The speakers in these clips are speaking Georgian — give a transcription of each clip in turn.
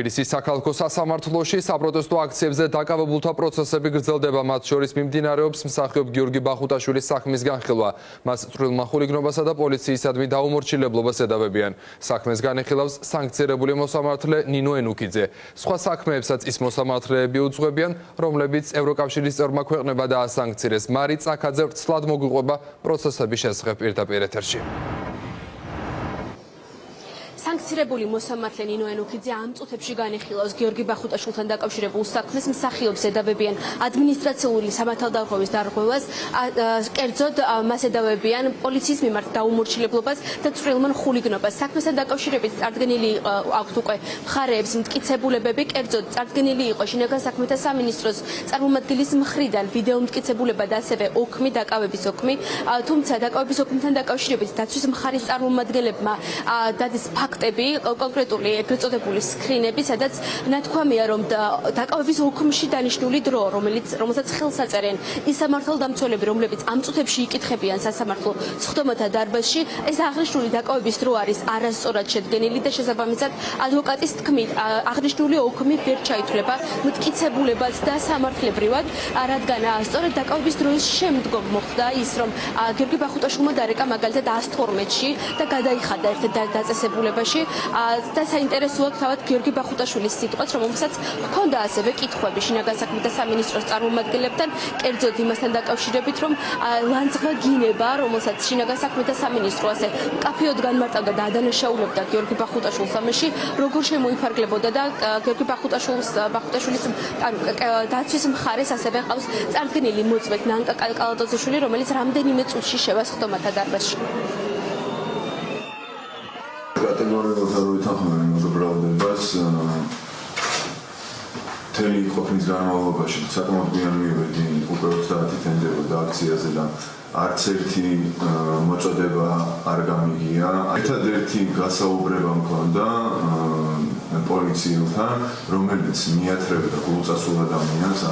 თბილისის საქალაქო სასამართლოში საპროტესტო აქციებზე დაკავებულთა პროცესები გრძელდება, მათ შორის მიმდინარეობს მსახიობ გიორგი ბახუტაშვილის საქმის განხილვა. მას წვრილმა ხულიგნობასა და პოლიციისადმი დაუმორჩილებლობას ედავებიან. საქმეს განიხილავს სანქცირებული მოსამართლე ნინო ენუქიძე. სხვა საქმეებსაც ის მოსამართლეები უძღვებიან, რომლებიც ევროკავშირის წევრმა ქვეყნებმა დაასანქცირეს. მარი წაქაძე ვრცლად მოგვიყვება პროცესების შესახებ პირდაპირ ეთერში. სანქცირებული მოსამართლე ნინო ენუქიძე ამ წუთებში განიხილავს გიორგი ბახუტაშვილთან დაკავშირებულ საქმეს, მსახიობს ედავებიან ადმინისტრაციული სამართალდამხობის დარღვევას, კერძოდ მას ედავებიან პოლიციის მიმართ დაუმორჩილებლობას და წვრილმან ხულიგნობას. საქმესთან დაკავშირებით წარდგენილი აქვთ უკვე მხარეებს მტკიცებულებები, კერძოდ წარდგენილი იყო შინაგან საქმეთა სამინისტროს წარმომადგენლის მხრიდან ვიდეო მტკიცებულება და ასევე ოქმი, დაკავების ოქმი, თუმცა დაკავების ოქმთან დაკავშირებით დაცვის მხარის წარმომადგენლებმა დადის ფაქტები, კონკრეტული ეგრეთ წოდებული სკრინები, სადაც ნათქვამია, რომ დაკავების ოქმში დანიშნული დრო, რომელსაც ხელს აწერენ ის სამართალდამცველები, რომლებიც ამ წუთებში იკითხებიან სასამართლო სხდომათა დარბაზში, ეს აღნიშნული დაკავების დრო არის არასწორად შედგენილი და შესაბამისად ადვოკატის თქმით, აღნიშნული ოქმი ვერ ჩაითვლება მტკიცებულებად და სამართლებრივად, რადგან სწორედ დაკავების დროის შემდგომ მოხდა ის, რომ გიორგი ბახუტაშვილმა დარეკა მაგალითად 112-ში და გადაიხადა ერთ დაწესებულებაში და საინტერესოა თავად გიორგი ბახუტაშვილის სიტყვაც, რომელსაც ჰქონდა ასევე კითხვები შინაგან საქმეთა სამინისტროს წარმომადგენლებთან, კერძოდ იმასთან დაკავშირებით, რომ ლანძღვა გინება, რომელსაც შინაგან საქმეთა სამინისტრო ასე მკაფიოდ განმარტავდა და ადანაშაულებდა გიორგი ბახუტაშვილს ამაში, როგორ შემოიფარგლებოდა და გიორგი ბახუტაშვილის დაცვის მხარეს ასევე ყავს წარდგენილი მოწმედ ნანკა კალატოზიშვილი, რომელიც რამდენიმე წუთში შევა სხდომათა დარბაზში. კატეგორიულად არ ვითანხმები მოგებრავდებას მთელი ყოფნის განმავლობაში საკმაოდ გვიან მივედი უკვე 30 თენდებოდა აქციაზე და არც ერთი მოწოდება არ გამიგია. ერთადერთი გასაუბრება მქონდა პოლიციელთან, რომელიც მიათრებდა გულწასულ ადამიანს,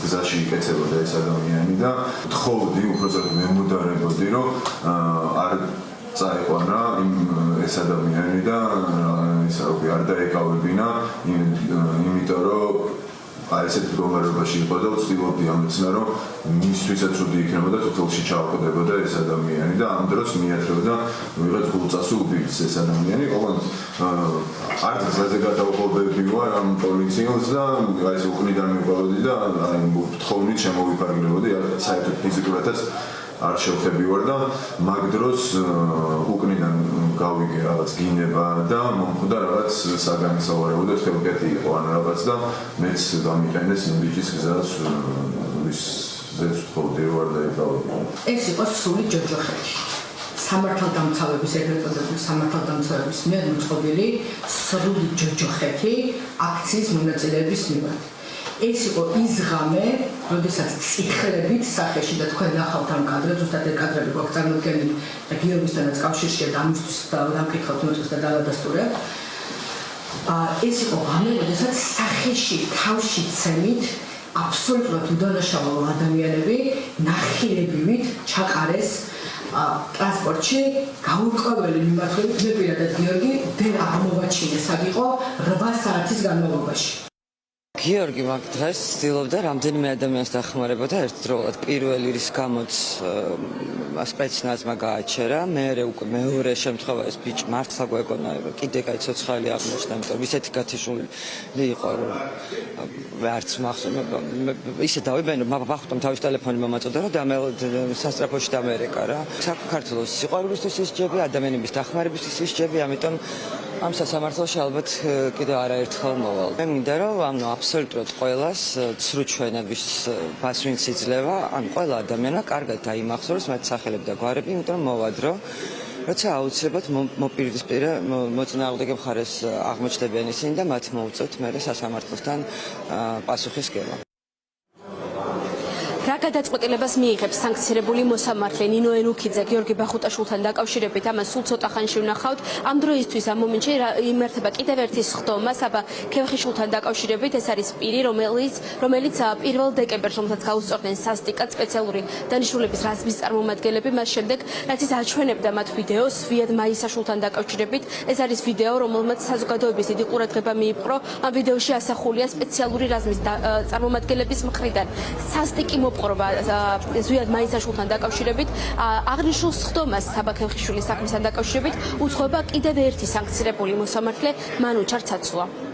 გზაში იკეცებოდა ეს ადამიანი და თხოვდი, უბრალოდ მემუდარებოდი, რომ არ წაიყვანა ეს ადამიანი და არ დაეკავებინა, იმიტომ რომ ესეთ მდგომარეობაში იყო და ვცდილობდი ამეცნა, რომ მისთვისაც ცუდი იქნებოდა თითოეულში ჩააყოდებოდა ეს ადამიანი და ამ დროს მიათრევდა ვიღაც გულწასულ ბილს ეს ადამიანი. ოღონდ არც გზაზე გადავყობები ვარ ამ პოლიციელს და ეს უკნიდან მივყავდი და თხოვნით შემოვიფარგლებოდი, საერთოდ ფიზიკურადაც არ შევხები ვარ და მაგ დროს უკნიდან გავიგე რაღაც გინება და მომხდა რაღაც საგანი სავარაუდო და ხელკეთი იყო ან რაღაც და მეც დამიყენეს იმ ბიჭის გზას ვის ზეც თხოვდი ვარ და ეკავები. ეს იყო სრული ჯოჯოხეთი. სამართალდამცავების ეგრეთ წოდებული სამართალდამცავების მიერ მოწყობილი სრული ჯოჯოხეთი აქციის მონაწილეების მიმართ. ეს იყო ის ღამე, როდესაც ციხლებით სახეში და თქვენ ნახავთ ამ კადრებს, ზუსტად ეს კადრები გვაქვს წარმოდგენილი და გიორგისთანაც კავშირშია და ამისთვის დამკითხავთ მოწმეს და დავადასტურებთ. ეს იყო ღამე, როდესაც სახეში თავში ცემით აბსოლუტურად უდანაშაულო ადამიანები ნახილებივით ჩაყარეს ტრანსპორტში გაურკვეველი მიმართულებით მე პირადად გიორგი ვერ აღმოვაჩინე საგიყო 8 საათის განმავლობაში. გიორგი მაგ დღეს ცდილობდა რამდენიმე ადამიანს დახმარებოდა ერთდროულად. პირველი რის გამოც სპეცნაზმა გააჩერა, მეორე უკვე მეორე შემთხვევა ეს ბიჭი მართლა გვეკონა, კიდე კაი ცოცხალი აღმოჩნდა, იმიტომ ისეთი გათიშული იყო, რომ არც მახსოვს. ისე დავიბენ, ბახუტამ თავის ტელეფონი მომაწოდა, რომ სასტრაფოში დამერეკა რა. საქართველოს სიყვარულისთვის ისჯები, ადამიანების დახმარებისთვის ისჯები, ამიტომ ამ სასამართლოში ალბათ კიდევ არაერთხელ მოვალ. მე მინდა რომ აბსოლუტურად ყველას ცრუ ჩვენების ფასვინც იძლევა, ყველა ადამიანმა კარგად დაიმახსოვროს მათ სახელები და გვარები, იმიტომ რომ მოვადრო, როცა აუცილებლად მოპირისპირე მოწინააღმდეგე მხარეს აღმოჩნდებიან ისინი და მათ მოუწევთ მერე სასამართლოსთან პასუხისგება. რა გადაწყვეტილებას მიიღებს სანქცირებული მოსამართლე ნინო ენუქიძე გიორგი ბახუტაშვილთან დაკავშირებით? ამას სულ ცოტა ხანში ვნახავთ. ამ დროისთვის ამ მომენტში იმართება კიდევ ერთი სხდომა საბა ქევხიშვილთან დაკავშირებით. ეს არის პირი, რომელიც 1 დეკემბერს, რომელსაც გაუსწორდნენ სასტიკად სპეციალური დანიშნულების რაზმის წარმომადგენლები, მას შემდეგ რაც ის აჩვენებდა მათ ვიდეოს ზვიად მაისაშვილთან დაკავშირებით. ეს არის ვიდეო, რომელმაც საზოგადოების დიდი ყურადღება მიიპყრო. ამ ვიდეოში ასახულია სპეციალური რაზმის წარმომადგენლების მხრიდან სასტიკი მოპყრობა ზვიად მაისაშვილთან დაკავშირებით. აღნიშნულ სხდომას საბა ქევხიშვილის საქმისთან დაკავშირებით უძღვება კიდევ ერთი სანქცირებული მოსამართლე მანუჩარ ცაცუა.